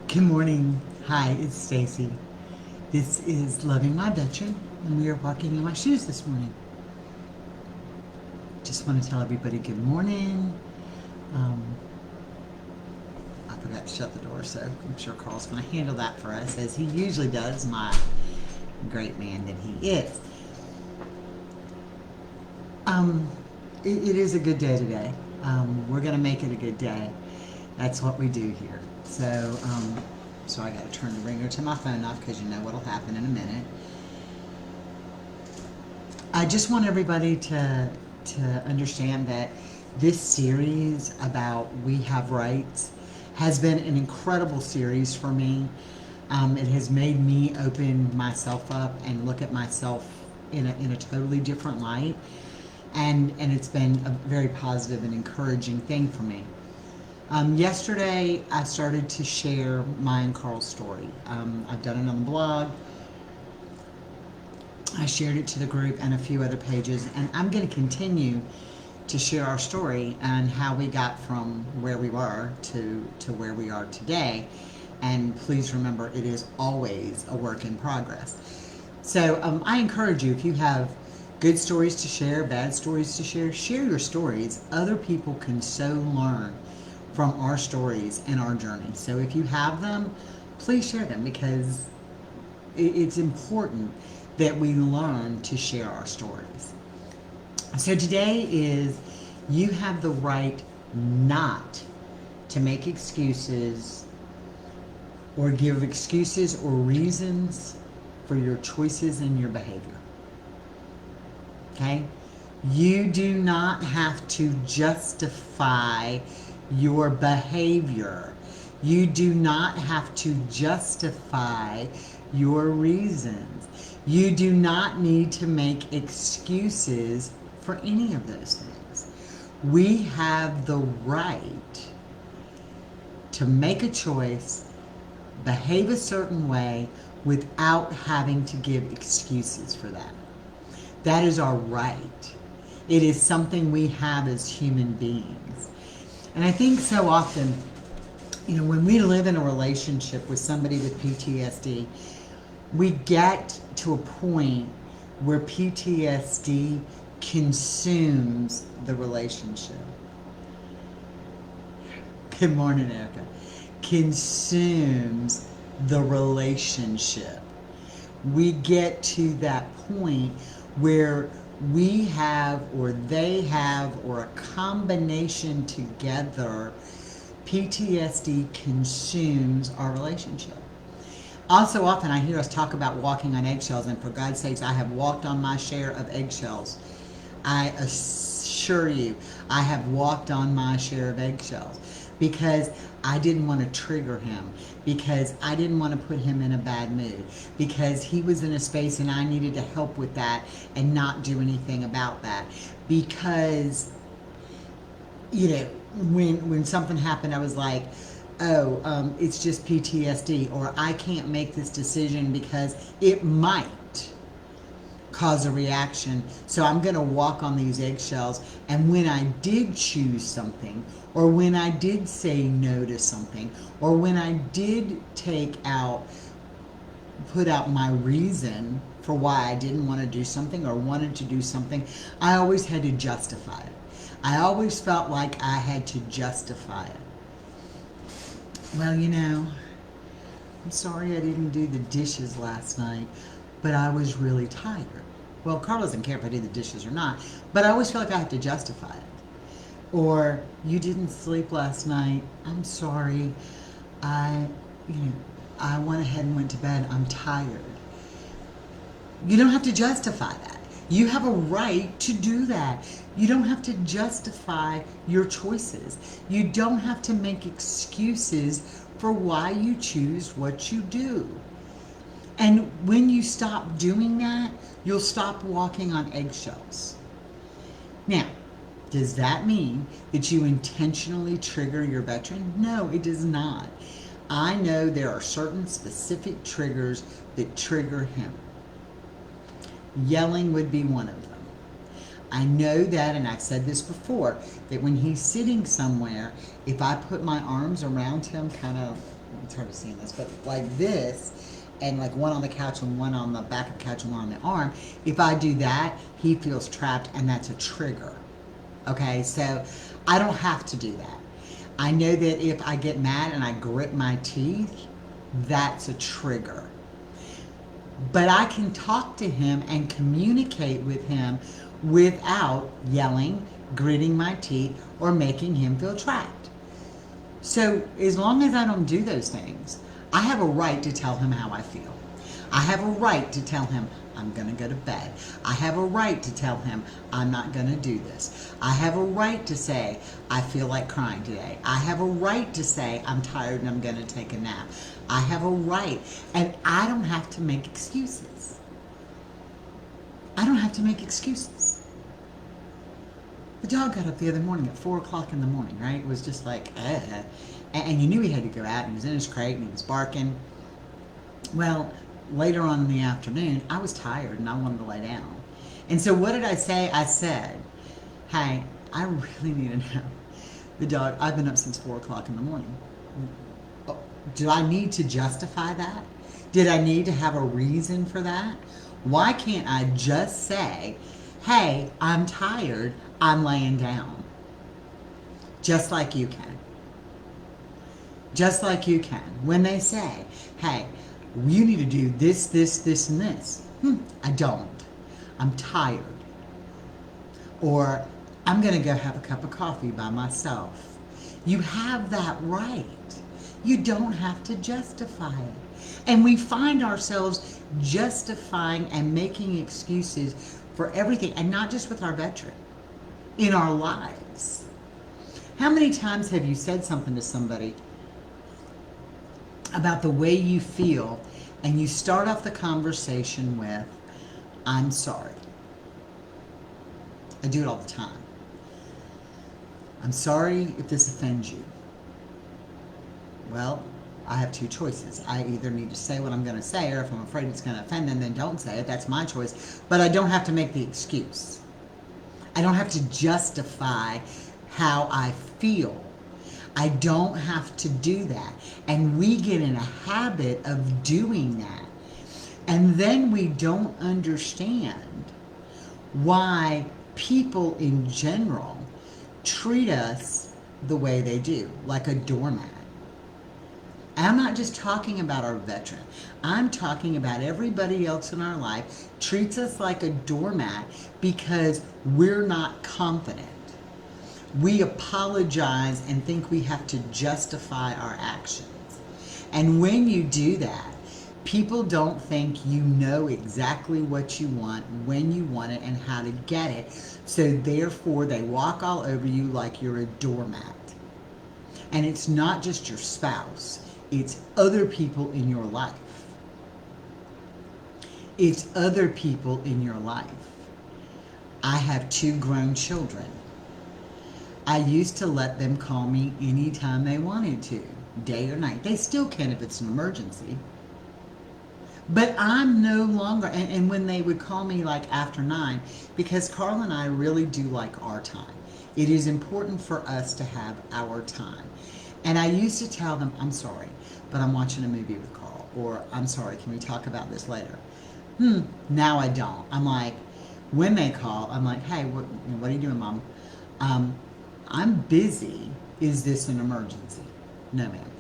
Good morning. Hi, it's Stacy. This is Loving My Veteran, and we are walking in my shoes this morning. Just want to tell everybody good morning. Um, I forgot to shut the door, so I'm sure Carl's going to handle that for us, as he usually does, my great man that he is. Um, it is a good day today. We're going to make it a good day. That's what we do here. So I got to turn the ringer to my phone off because you know what'll happen in a minute. I just want everybody to understand that this series about We Have Rights has been an incredible series for me. It has made me open myself up and look at myself in a totally different light, and it's been a very positive and encouraging thing for me. Yesterday, I started to share my and Carl's story. I've done it on the blog. I shared it to the group and a few other pages, and I'm going to continue to share our story and how we got from where we were to where we are today. And please remember, it is always a work in progress. So I encourage you, if you have good stories to share, bad stories to share your stories. Other people can so learn from our stories and our journey. So if you have them, please share them, because it's important that we learn to share our stories. So today is, you have the right not to make excuses or give excuses or reasons for your choices and your behavior. Okay? You do not have to justify your behavior. You do not have to justify your reasons. You do not need to make excuses for any of those things. We have the right to make a choice, behave a certain way, without having to give excuses for that. That is our right. It is something we have as human beings. And I think so often, when we live in a relationship with somebody with PTSD, we get to a point where PTSD consumes the relationship. Good morning, Erica. Consumes the relationship. We get to that point where we have, or they have, or a combination together, PTSD consumes our relationship. Also, often I hear us talk about walking on eggshells, and for God's sakes, I have walked on my share of eggshells. I assure you, I have walked on my share of eggshells, because I didn't want to trigger him, because I didn't want to put him in a bad mood, because he was in a space and I needed to help with that and not do anything about that. Because, when something happened, I was like, oh, it's just PTSD, or I can't make this decision because it might cause a reaction, so I'm going to walk on these eggshells. And when I did choose something, or when I did say no to something, or when I did put out my reason for why I didn't want to do something or wanted to do something, I always had to justify it. I always felt like I had to justify it. Well, I'm sorry I didn't do the dishes last night, but I was really tired. Well, Carl doesn't care if I do the dishes or not, but I always feel like I have to justify it. Or, you didn't sleep last night. I'm sorry. I went ahead and went to bed. I'm tired. You don't have to justify that. You have a right to do that. You don't have to justify your choices. You don't have to make excuses for why you choose what you do. And when you stop doing that, you'll stop walking on eggshells. Now, does that mean that you intentionally trigger your veteran? No, it does not. I know there are certain specific triggers that trigger him. Yelling would be one of them. I know that, and I've said this before, that when he's sitting somewhere, if I put my arms around him kind of it's hard to see in this, but like this, and like one on the couch and one on the back of the couch and one on the arm, if I do that, he feels trapped, and that's a trigger. Okay, so I don't have to do that. I know that if I get mad and I grit my teeth, that's a trigger. But I can talk to him and communicate with him without yelling, gritting my teeth, or making him feel trapped. So as long as I don't do those things, I have a right to tell him how I feel. I have a right to tell him I'm going to go to bed. I have a right to tell him I'm not going to do this. I have a right to say I feel like crying today. I have a right to say I'm tired and I'm going to take a nap. I have a right, and I don't have to make excuses. I don't have to make excuses. The dog got up the other morning at 4 o'clock in the morning, right? It was just like, and you knew he had to go out, and he was in his crate, and he was barking. Well, later on in the afternoon, I was tired, and I wanted to lay down. And so what did I say? I said, hey, I really need a nap. The dog, I've been up since 4 o'clock in the morning. Do I need to justify that? Did I need to have a reason for that? Why can't I just say, hey, I'm tired, I'm laying down? Just like you can. Just like you can. When they say, hey, you need to do this, this, this, and this. I don't. I'm tired. Or I'm going to go have a cup of coffee by myself. You have that right. You don't have to justify it. And we find ourselves justifying and making excuses for everything, and not just with our veteran, in our lives. How many times have you said something to somebody about the way you feel, and you start off the conversation with, I'm sorry. I do it all the time. I'm sorry if this offends you. Well, I have two choices. I either need to say what I'm going to say, or if I'm afraid it's going to offend them, then don't say it. That's my choice. But I don't have to make the excuse. I don't have to justify how I feel. I don't have to do that. And we get in a habit of doing that. And then we don't understand why people in general treat us the way they do, like a doormat. I'm not just talking about our veteran. I'm talking about everybody else in our life treats us like a doormat because we're not confident. We apologize and think we have to justify our actions. And when you do that, people don't think you know exactly what you want, when you want it, and how to get it. So therefore, they walk all over you like you're a doormat. And it's not just your spouse. It's other people in your life. It's other people in your life. I have 2 grown children. I used to let them call me anytime they wanted to, day or night. They still can if it's an emergency. But I'm no longer, and when they would call me like after 9, because Carl and I really do like our time. It is important for us to have our time. And I used to tell them, I'm sorry, but I'm watching a movie with Carl. Or, I'm sorry, can we talk about this later? Now I don't. I'm like, when they call, I'm like, hey, what are you doing, Mom? I'm busy. Is this an emergency? No, ma'am.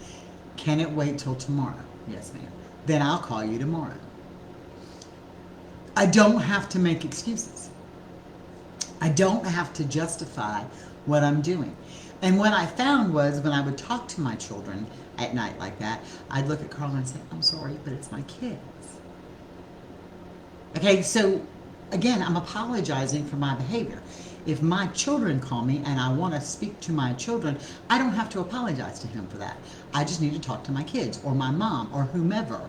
Can it wait till tomorrow? Yes, ma'am. Then I'll call you tomorrow. I don't have to make excuses. I don't have to justify what I'm doing. And what I found was when I would talk to my children at night like that, I'd look at Carl and say, I'm sorry, but it's my kids. Okay, so again, I'm apologizing for my behavior. If my children call me and I want to speak to my children, I don't have to apologize to him for that. I just need to talk to my kids or my mom or whomever.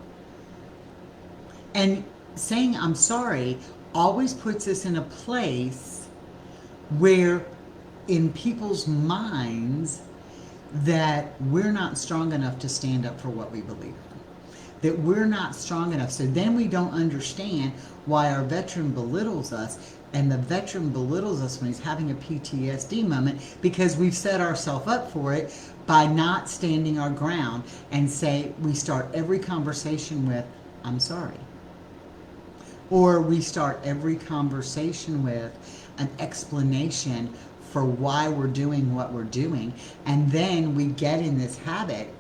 And saying I'm sorry always puts us in a place where in people's minds that we're not strong enough to stand up for what we believe in. That we're not strong enough. So then we don't understand why our veteran belittles us And the veteran belittles us when he's having a PTSD moment because we've set ourselves up for it by not standing our ground and say, we start every conversation with, I'm sorry. Or we start every conversation with an explanation for why we're doing what we're doing. And then we get in this habit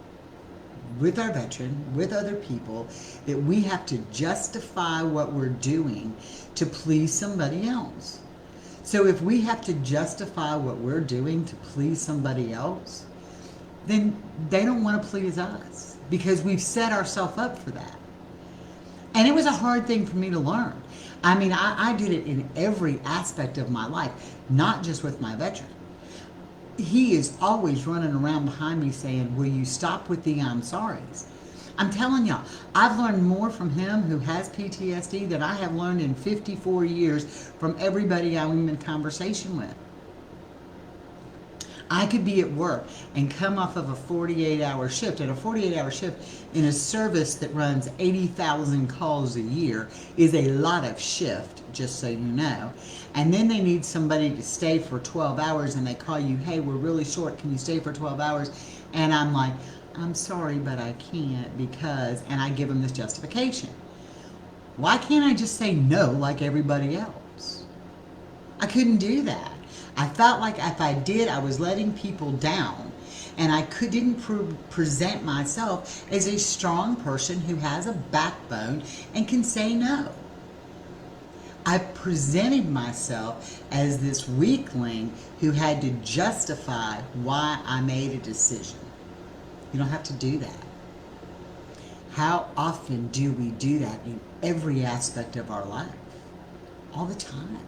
with our veteran, with other people, that we have to justify what we're doing to please somebody else. So if we have to justify what we're doing to please somebody else, then they don't want to please us because we've set ourselves up for that. And it was a hard thing for me to learn. I mean, I did it in every aspect of my life, not just with my veteran. He is always running around behind me saying, will you stop with the I'm sorries? I'm telling y'all, I've learned more from him who has PTSD than I have learned in 54 years from everybody I'm in conversation with. I could be at work and come off of a 48-hour shift. And a 48-hour shift in a service that runs 80,000 calls a year is a lot of shift, just so you know. And then they need somebody to stay for 12 hours and they call you, hey, we're really short, can you stay for 12 hours? And I'm like, I'm sorry, but I can't because, and I give them this justification. Why can't I just say no like everybody else? I couldn't do that. I felt like if I did, I was letting people down, and I didn't present myself as a strong person who has a backbone and can say no. I presented myself as this weakling who had to justify why I made a decision. You don't have to do that. How often do we do that in every aspect of our life? All the time.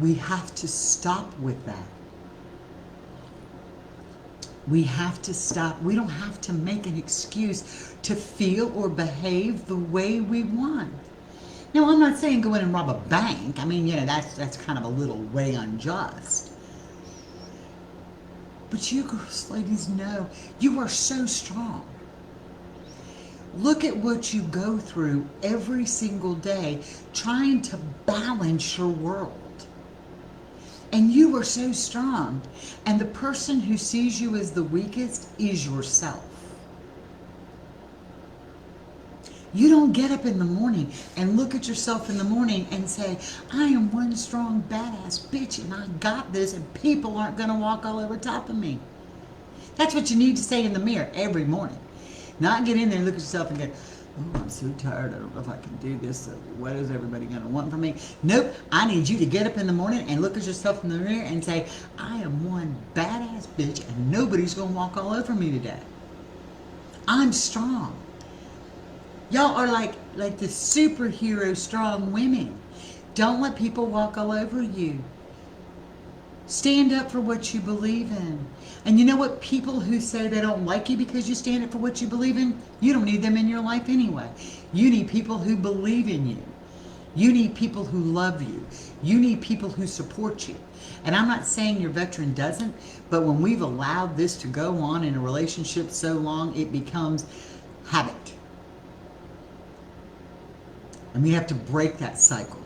We have to stop with that. We have to stop. We don't have to make an excuse to feel or behave the way we want. Now, I'm not saying go in and rob a bank. I mean, that's kind of a little way unjust. But you girls, ladies, know you are so strong. Look at what you go through every single day trying to balance your world. And you are so strong. And the person who sees you as the weakest is yourself. You don't get up in the morning and look at yourself in the morning and say, I am one strong badass bitch and I got this and people aren't going to walk all over top of me. That's what you need to say in the mirror every morning. Not get in there and look at yourself and go, oh, I'm so tired. I don't know if I can do this. What is everybody going to want from me? Nope. I need you to get up in the morning and look at yourself in the mirror and say, I am one badass bitch and nobody's going to walk all over me today. I'm strong. Y'all are like the superhero strong women. Don't let people walk all over you. Stand up for what you believe in. And you know what? People who say they don't like you because you stand up for what you believe in, you don't need them in your life anyway. You need people who believe in you. You need people who love you. You need people who support you. And I'm not saying your veteran doesn't, but when we've allowed this to go on in a relationship so long, it becomes habit. And we have to break that cycle.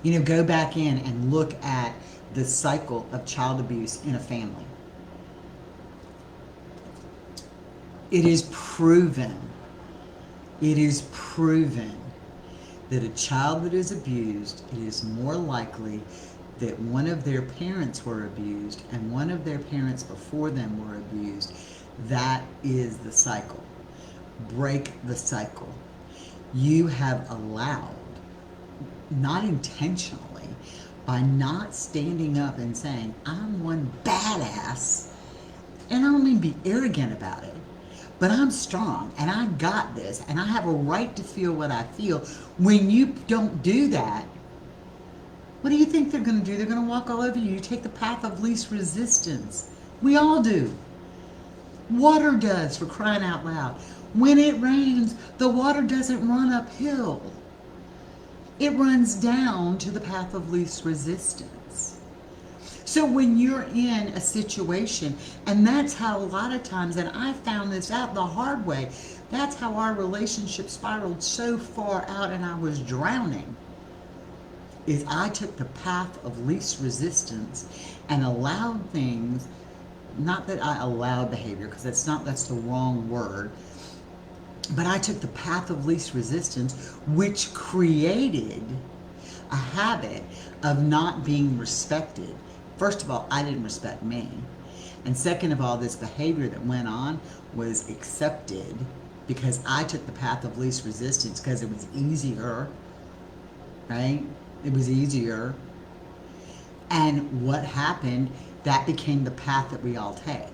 Go back in and look at the cycle of child abuse in a family. It is proven that a child that is abused, it is more likely that one of their parents were abused and one of their parents before them were abused. That is the cycle. Break the cycle. You have allowed, not intentionally, by not standing up and saying, I'm one badass, and I don't mean be arrogant about it, but I'm strong, and I got this, and I have a right to feel what I feel. When you don't do that, what do you think they're going to do? They're going to walk all over you. You take the path of least resistance. We all do. Water does, for crying out loud. When it rains, the water doesn't run uphill. It runs down to the path of least resistance. So when you're in a situation, and that's how a lot of times, and I found this out the hard way, that's how our relationship spiraled so far out and I was drowning. is I took the path of least resistance and allowed things, not that I allowed behavior, because that's the wrong word, but I took the path of least resistance, which created a habit of not being respected. First of all, I didn't respect me. And second of all, this behavior that went on was accepted because I took the path of least resistance because it was easier, right? It was easier. And what happened, that became the path that we all take.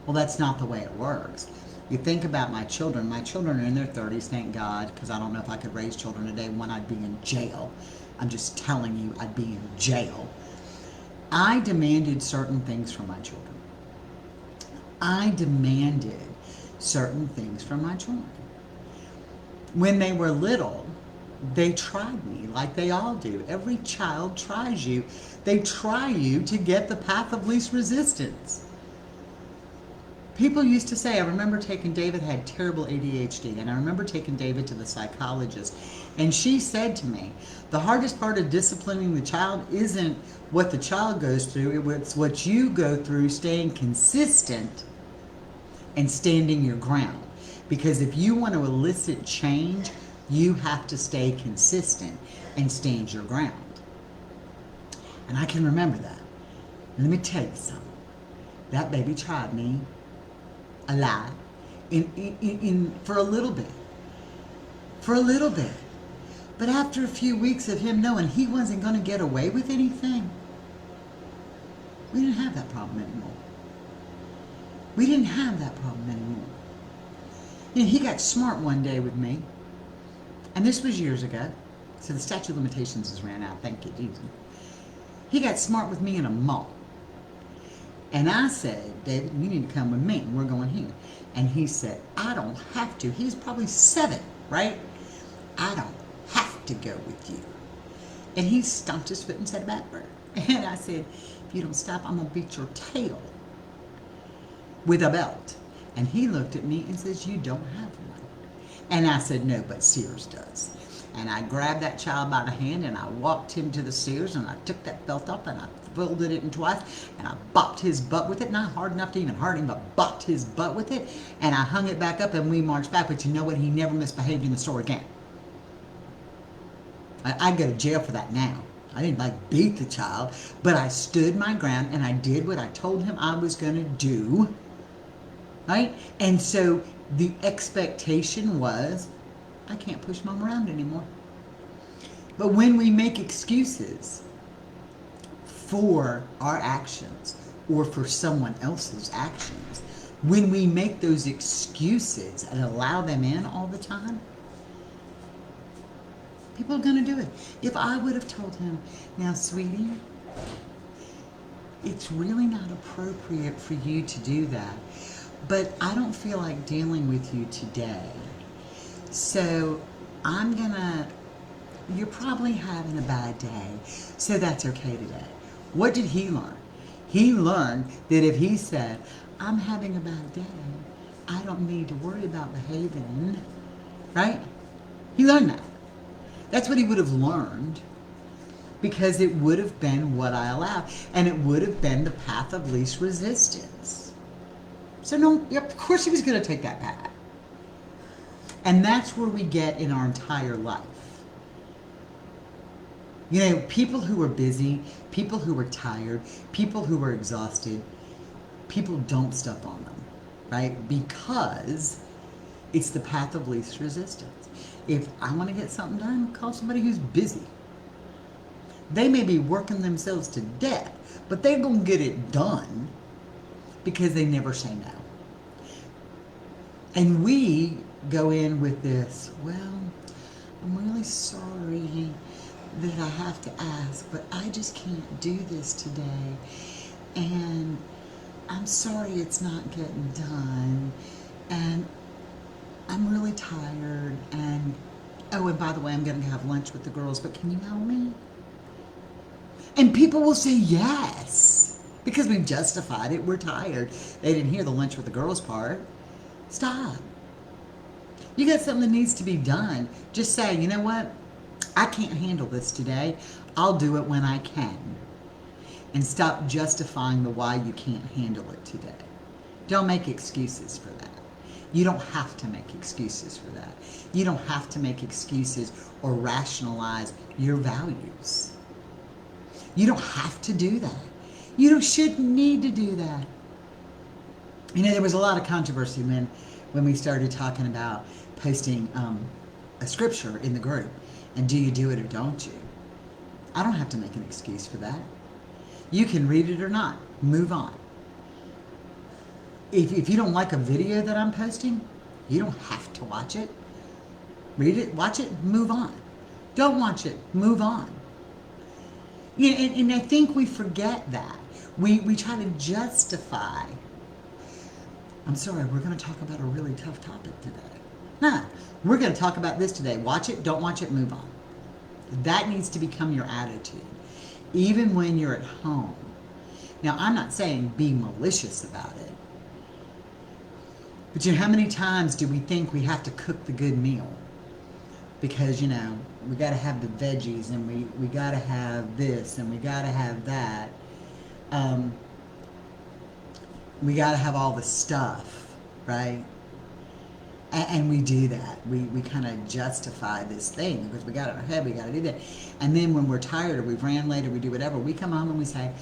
Well, that's not the way it works. You think about my children are in their 30s, thank God, because I don't know if I could raise children today. One, I'd be in jail. I'm just telling you, I'd be in jail. I demanded certain things from my children. I demanded certain things from my children. When they were little, they tried me like they all do. Every child tries you. They try you to get the path of least resistance. People used to say, I remember David had terrible ADHD, and I remember taking David to the psychologist, and she said to me, the hardest part of disciplining the child isn't what the child goes through, it's what you go through staying consistent and standing your ground. Because if you want to elicit change, you have to stay consistent and stand your ground. And I can remember that. Let me tell you something. That baby tried me a lot for a little bit. For a little bit. But after a few weeks of him knowing he wasn't going to get away with anything, we didn't have that problem anymore. We didn't have that problem anymore. You know, he got smart one day with me, and this was years ago, so the statute of limitations has ran out, thank you, Jesus. He got smart with me in a mall. And I said, David, you need to come with me. We're going here. And he said, I don't have to. He was probably 7, right? I don't have to go with you. And he stomped his foot and said a bad word. And I said, if you don't stop, I'm going to beat your tail with a belt. And he looked at me and says, you don't have one. And I said, no, but Sears does. And I grabbed that child by the hand and I walked him to the Sears and I took that belt up and I folded it in twice and I bopped his butt with it. Not hard enough to even hurt him, but bopped his butt with it. And I hung it back up and we marched back. But you know what? He never misbehaved in the store again. I'd go to jail for that now. I didn't beat the child, but I stood my ground and I did what I told him I was going to do. Right? And so the expectation was, I can't push mom around anymore. But when we make excuses for our actions or for someone else's actions, when we make those excuses and allow them in all the time, people are going to do it. If I would have told him, now, sweetie, it's really not appropriate for you to do that, but I don't feel like dealing with you today. So you're probably having a bad day, so that's okay today. What did he learn? He learned that if he said, I'm having a bad day, I don't need to worry about behaving, right? He learned that. That's what he would have learned, because it would have been what I allowed, and it would have been the path of least resistance. So no, of course he was going to take that path. And that's where we get in our entire life. You know, people who are busy, people who are tired, people who are exhausted, people don't step on them, right? Because it's the path of least resistance. If I want to get something done, call somebody who's busy. They may be working themselves to death, but they're going to get it done because they never say no. And we go in with this, well, I'm really sorry that I have to ask, but I just can't do this today. And I'm sorry it's not getting done. And I'm really tired. And, oh, and by the way, I'm going to have lunch with the girls, but can you help me? And people will say yes, because we've justified it. We're tired. They didn't hear the lunch with the girls part. Stop. You got something that needs to be done. Just say, you know what? I can't handle this today. I'll do it when I can. And stop justifying the why you can't handle it today. Don't make excuses for that. You don't have to make excuses for that. You don't have to make excuses or rationalize your values. You don't have to do that. Shouldn't need to do that. There was a lot of controversy when we started talking about posting a scripture in the group. And do you do it or don't you? I don't have to make an excuse for that. You can read it or not. Move on. If you don't like a video that I'm posting, you don't have to watch it. Read it, watch it, move on. Don't watch it, move on. And I think we forget that. We try to justify. I'm sorry, we're going to talk about a really tough topic today. No, we're going to talk about this today. Watch it, don't watch it, move on. That needs to become your attitude, even when you're at home. Now, I'm not saying be malicious about it. But how many times do we think we have to cook the good meal? Because, we got to have the veggies, and we got to have this, and we got to have that. We got to have all the stuff, right? And we do that. We kind of justify this thing because we got it in our head, we got to do that. And then when we're tired or we've ran late or we do whatever, we come home and we say,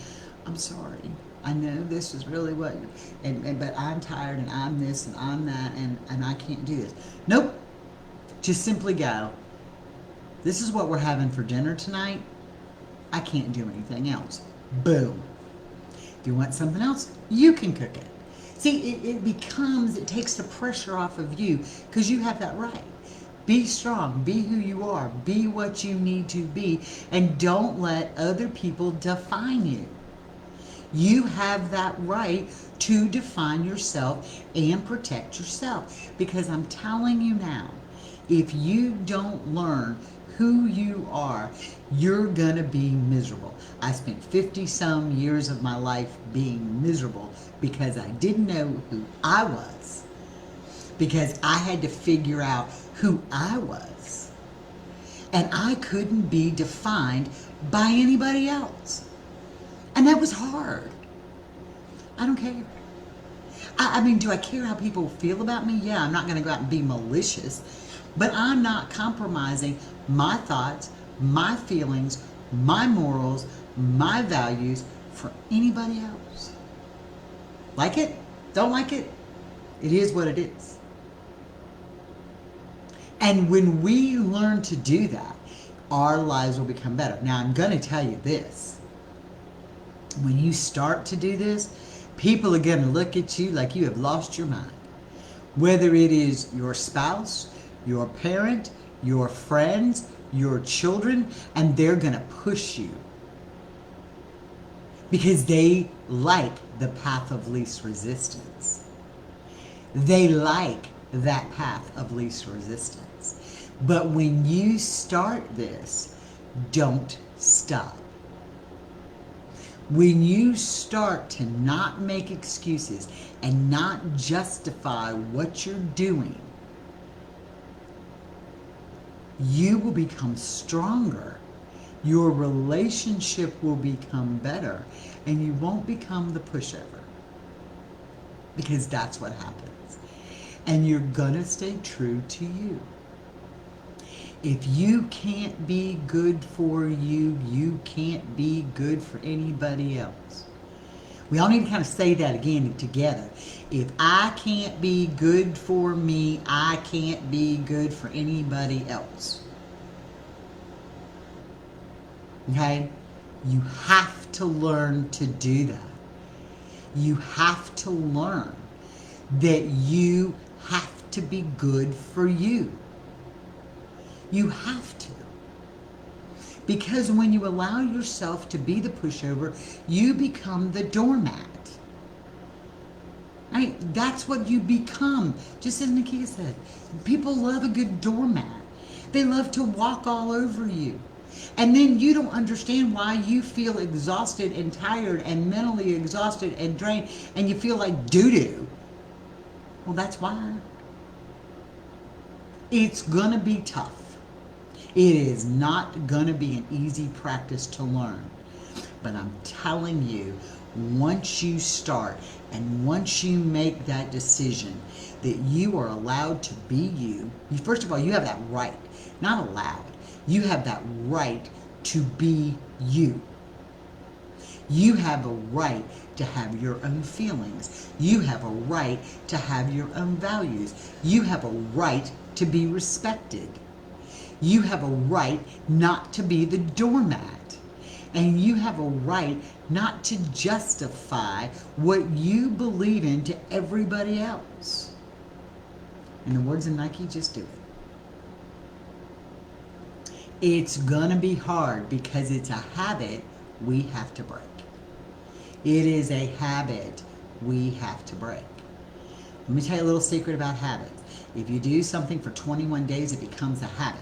I'm sorry. I know this is really what, but I'm tired and I'm this and I'm that and I can't do this. Nope. Just simply go, this is what we're having for dinner tonight. I can't do anything else. Boom. If you want something else, you can cook it. See, it takes the pressure off of you because you have that right. Be strong, be who you are, be what you need to be, and don't let other people define you. You have that right to define yourself and protect yourself. Because I'm telling you now, if you don't learn who you are, you're going to be miserable. I spent 50-some years of my life being miserable because I didn't know who I was. Because I had to figure out who I was. And I couldn't be defined by anybody else. And that was hard. I don't care. I mean, do I care how people feel about me? Yeah, I'm not going to go out and be malicious. But I'm not compromising my thoughts, my feelings, my morals, my values for anybody else. Like it? Don't like it? It is what it is. And when we learn to do that, our lives will become better. Now, I'm going to tell you this. When you start to do this, people are going to look at you like you have lost your mind. Whether it is your spouse, your parent, your friends, your children, and they're going to push you. Because they like the path of least resistance. They like that path of least resistance. But when you start this, don't stop. When you start to not make excuses and not justify what you're doing, you will become stronger. Your relationship will become better, and you won't become the pushover. Because that's what happens. And you're gonna stay true to you. If you can't be good for you, you can't be good for anybody else. We all need to kind of say that again together. If I can't be good for me, I can't be good for anybody else. Okay? You have to learn to do that. You have to learn that you have to be good for you. You have to. Because when you allow yourself to be the pushover, you become the doormat. I mean, that's what you become. Just as Nakia said, people love a good doormat. They love to walk all over you. And then you don't understand why you feel exhausted and tired and mentally exhausted and drained and you feel like doo-doo. Well, that's why. It's gonna be tough. It is not going to be an easy practice to learn. But I'm telling you, once you start and once you make that decision that you are allowed to be you, first of all, you have that right, not allowed. You have that right to be you. You have a right to have your own feelings. You have a right to have your own values. You have a right to be respected. You have a right not to be the doormat. And you have a right not to justify what you believe in to everybody else. In the words of Nike, just do it. It's going to be hard because it's a habit we have to break. It is a habit we have to break. Let me tell you a little secret about habits. If you do something for 21 days, it becomes a habit.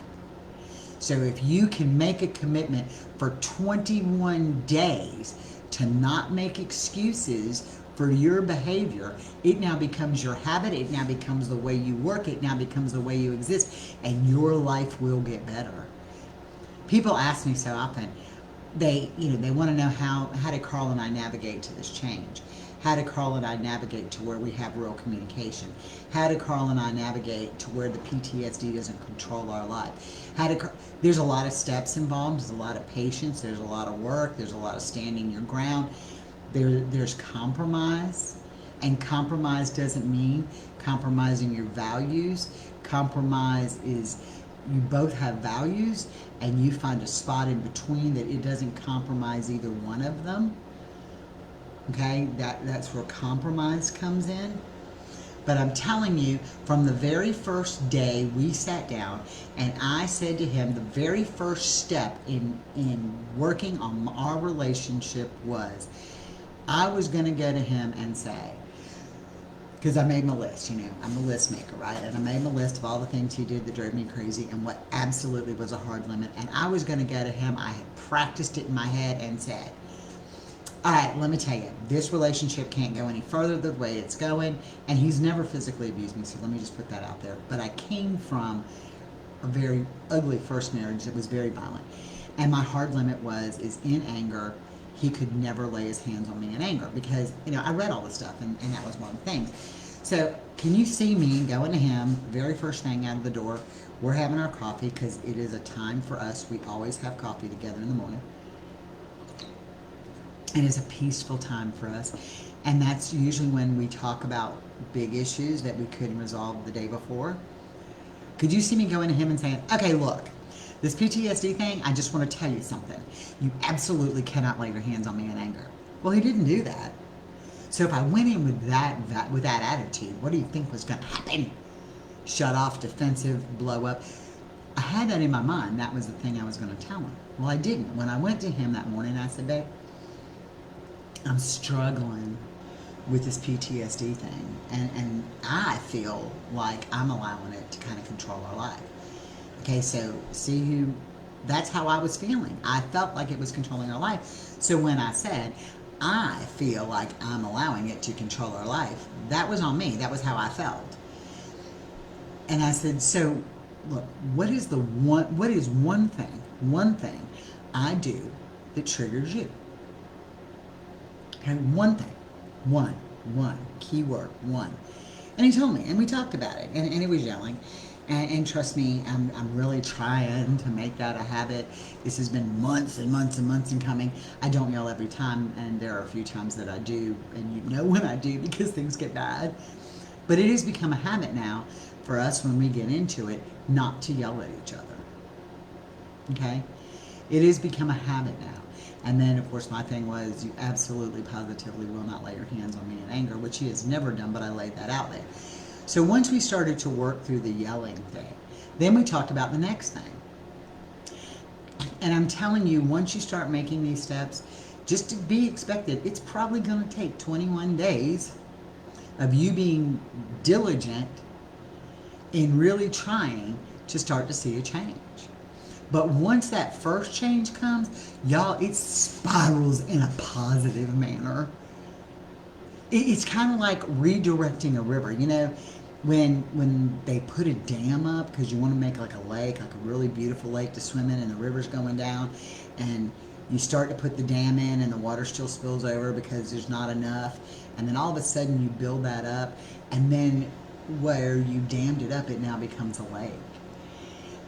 So if you can make a commitment for 21 days to not make excuses for your behavior, it now becomes your habit. It now becomes the way you work. It now becomes the way you exist, and your life will get better. People ask me so often, they want to know how did Carl and I navigate to this change? How did Carl and I navigate to where we have real communication? How did Carl and I navigate to where the PTSD doesn't control our life? There's a lot of steps involved. There's a lot of patience. There's a lot of work. There's a lot of standing your ground. There's compromise. And compromise doesn't mean compromising your values. Compromise is you both have values and you find a spot in between that it doesn't compromise either one of them. Okay, that's where compromise comes in. But I'm telling you, from the very first day we sat down and I said to him, the very first step in working on our relationship was I was going to go to him and say, because I made my list, I'm a list maker, right? And I made my list of all the things he did that drove me crazy and what absolutely was a hard limit. And I was going to go to him. I had practiced it in my head and said, all right, let me tell you, this relationship can't go any further the way it's going. And he's never physically abused me, so let me just put that out there. But I came from a very ugly first marriage that was very violent. And my hard limit is in anger, he could never lay his hands on me in anger because, I read all this stuff and that was one of the things. So can you see me going to him, very first thing out of the door, we're having our coffee because it is a time for us. We always have coffee together in the morning. And it's a peaceful time for us. And that's usually when we talk about big issues that we couldn't resolve the day before. Could you see me going to him and saying, okay, look, this PTSD thing, I just want to tell you something. You absolutely cannot lay your hands on me in anger. Well, he didn't do that. So if I went in with that attitude, what do you think was going to happen? Shut off, defensive, blow up. I had that in my mind. That was the thing I was going to tell him. Well, I didn't. When I went to him that morning, I said, babe, I'm struggling with this PTSD thing. And I feel like I'm allowing it to kind of control our life. Okay, so that's how I was feeling. I felt like it was controlling our life. So when I said, I feel like I'm allowing it to control our life, that was on me. That was how I felt. And I said, so look, what is one thing I do that triggers you? Okay, one thing. One. Keyword, one. And he told me, and we talked about it, and he was yelling. And trust me, I'm really trying to make that a habit. This has been months and months and months in coming. I don't yell every time, and there are a few times that I do, and you know when I do because things get bad. But it has become a habit now for us when we get into it not to yell at each other. Okay? It has become a habit now. And then, of course, my thing was, you absolutely, positively will not lay your hands on me in anger, which he has never done, but I laid that out there. So once we started to work through the yelling thing, then we talked about the next thing. And I'm telling you, once you start making these steps, just to be expected, it's probably going to take 21 days of you being diligent in really trying to start to see a change. But once that first change comes, y'all, it spirals in a positive manner. It's kind of like redirecting a river. when they put a dam up because you want to make like a lake, like a really beautiful lake to swim in, and the river's going down, and you start to put the dam in and the water still spills over because there's not enough, and then all of a sudden you build that up, and then where you dammed it up, it now becomes a lake.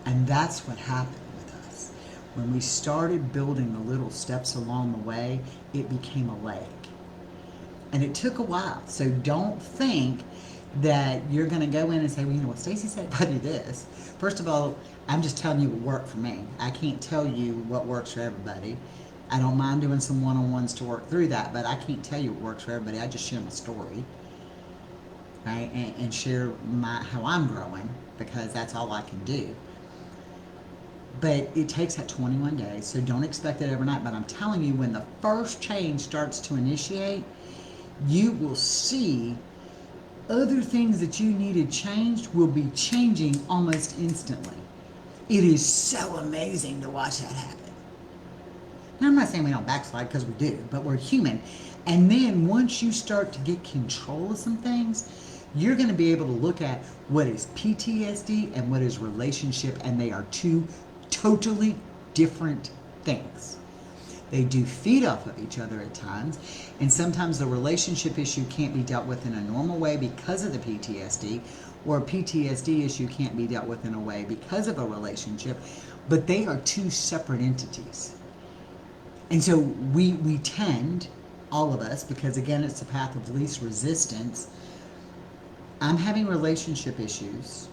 And that's what happened with us. When we started building the little steps along the way, it became a lake. And it took a while. So don't think that you're going to go in and say, well, you know what Stacy said, if I do this. First of all, I'm just telling you what worked for me. I can't tell you what works for everybody. I don't mind doing some one-on-ones to work through that, but I can't tell you what works for everybody. I just share my story, right? And share how I'm growing, because that's all I can do. But it takes that 21 days, so don't expect it overnight. But I'm telling you, when the first change starts to initiate, you will see other things that you needed changed will be changing almost instantly. It is so amazing to watch that happen. Now, I'm not saying we don't backslide, because we do, but we're human. And then once you start to get control of some things, you're going to be able to look at what is PTSD and what is relationship, and they are two totally different things. They do feed off of each other at times, and sometimes the relationship issue can't be dealt with in a normal way because of the PTSD, or a PTSD issue can't be dealt with in a way because of a relationship, but they are two separate entities. And so we tend, all of us, because again, it's the path of least resistance. I'm having relationship issues,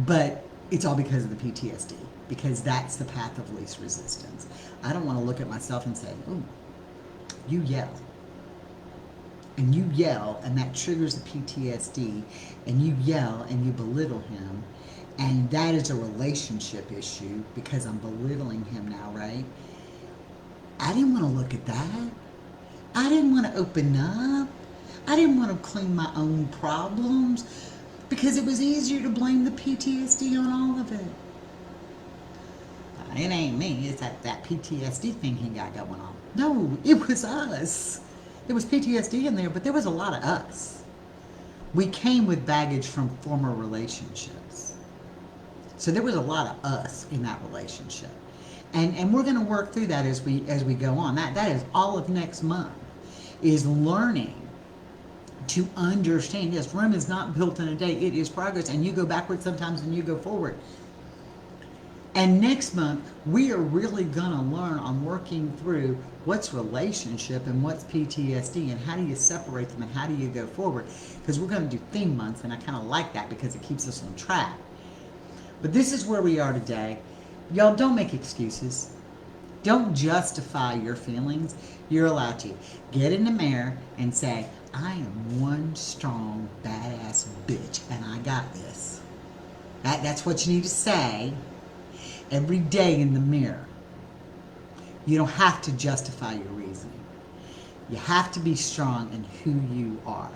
but it's all because of the PTSD, because that's the path of least resistance. I don't want to look at myself and say, oh, you yell. And you yell, and that triggers the PTSD, and you yell and you belittle him, and that is a relationship issue because I'm belittling him now, right? I didn't want to look at that. I didn't want to open up. I didn't want to clean my own problems because it was easier to blame the PTSD on all of it. It ain't me, it's that PTSD thing he got going on. No, it was us. There was PTSD in there, but there was a lot of us. We came with baggage from former relationships. So there was a lot of us in that relationship. And we're going to work through that as we go on. That is all of next month, is learning to understand. Yes, Rome is not built in a day. It is progress, and you go backwards sometimes and you go forward. And next month, we are really going to learn on working through what's relationship and what's PTSD, and how do you separate them and how do you go forward. Because we're going to do theme months, and I kind of like that because it keeps us on track. But this is where we are today. Y'all, don't make excuses. Don't justify your feelings. You're allowed to. Get in the mirror and say, I am one strong, badass bitch, and I got this. That's what you need to say every day in the mirror. You don't have to justify your reasoning. You have to be strong in who you are.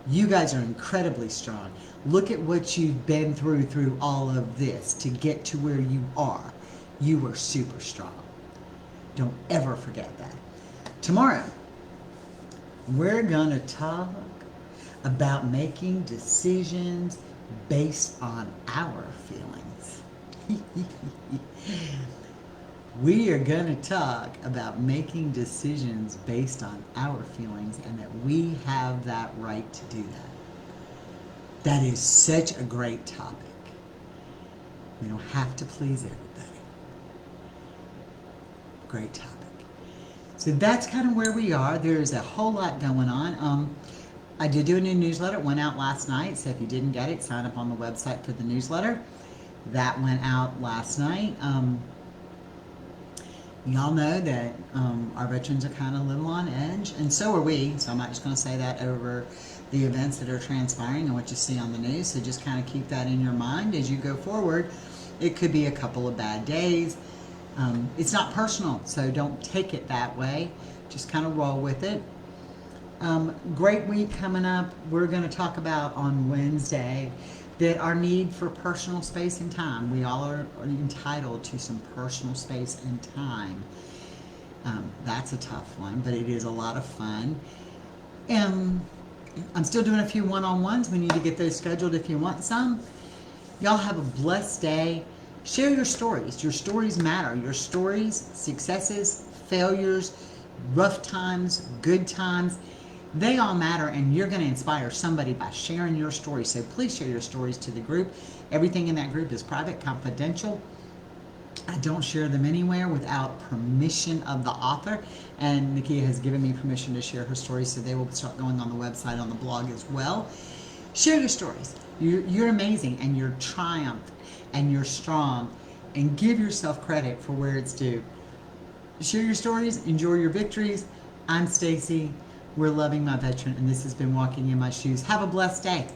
You guys are incredibly strong. Look at what you've been through all of this to get to where you are. You are super strong. Don't ever forget that. Tomorrow, we're going to talk about making decisions based on our feelings. We are going to talk about making decisions based on our feelings, and that we have that right to do that. That is such a great topic. We don't have to please everybody. Great topic. So that's kind of where we are. There's a whole lot going on. I did do a new newsletter. It went out last night. So if you didn't get it, sign up on the website for the newsletter. That went out last night. Y'all know that our veterans are kind of a little on edge, and so are we. So I'm not just going to say that over the events that are transpiring and what you see on the news. So just kind of keep that in your mind as you go forward. It could be a couple of bad days. It's not personal, so don't take it that way. Just kind of roll with it. Great week coming up. We're going to talk about on Wednesday that our need for personal space and time. We all are entitled to some personal space and time. That's a tough one, but it is a lot of fun. I'm still doing a few one-on-ones. We need to get those scheduled if you want some. Y'all have a blessed day. Share your stories. Your stories matter. Your stories, successes, failures, rough times, good times, they all matter, and you're going to inspire somebody by sharing your story. So please share your stories to the group. Everything in that group is private, confidential. I don't share them anywhere without permission of the author, and Nakia has given me permission to share her stories, so they will start going on the website, on the blog as well. Share your stories. You're amazing, and you're triumph, and you're strong, and give yourself credit for where it's due. Share your stories. Enjoy your victories. I'm Stacy. We're Loving My Veteran, and this has been Walking in My Shoes. Have a blessed day.